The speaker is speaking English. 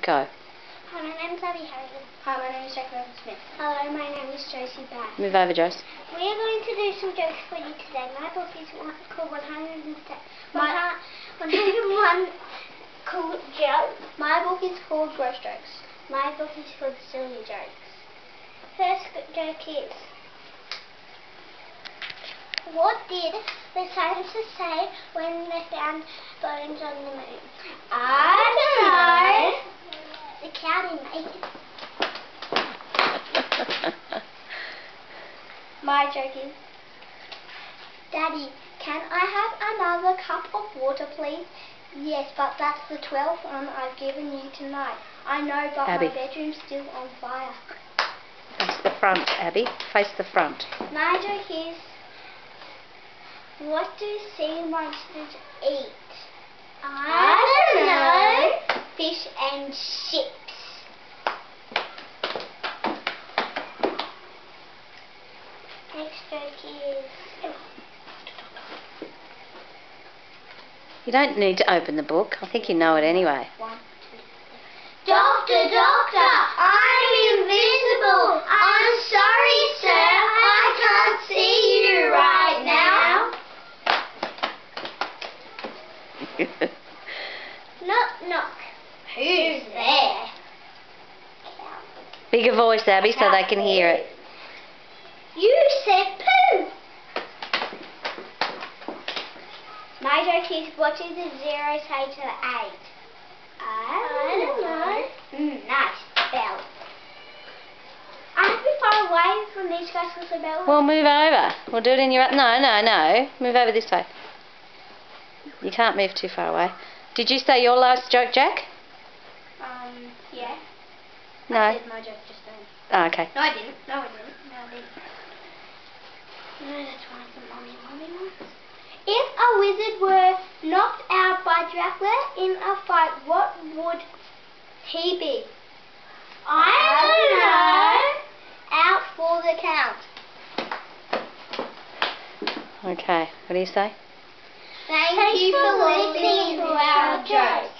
Go. Hi, my name's Abby Harrigan. Hi, my name is Jacqueline Smith. Hello, my name is Josie Bass. Move over, Josie. We are going to do some jokes for you today. My book is called 101 Cool Jokes. My book is called Gross Jokes. My book is called Silly Jokes. First joke is, what did the scientists say when they found bones on the moon? I don't know. The cow didn't make it. My joke is, Daddy, can I have another cup of water, please? Yes, but that's the 12th one I've given you tonight. I know, but Abby. my bedroom's still on fire. Face the front, Abby. Face the front. My joke is, what do sea monsters eat? I don't know. Fish and chips. Next joke is, You don't need to open the book. I think you know it anyway. 1, 2, 3. Doctor, I'm invisible. I'm sorry, sir. I can't see you right now. Knock, knock. Who's there? Bigger voice, Abby, so they can hear it. You said poo. My joke is, what did the 0 say to the 8? I don't know. Nice spell. I have to be far away from these guys because they're better. Well, move over. We'll do it in your... No. Move over this way. You can't move too far away. Did you say your last joke, Jack? Yeah. No. I did my joke just then. Oh, okay. No, I didn't. No, that's one of the mommy ones. If a wizard were knocked out by Dracula in a fight, what would he be? I don't know. Out for the count. Okay. What do you say? Thank you for listening to our jokes.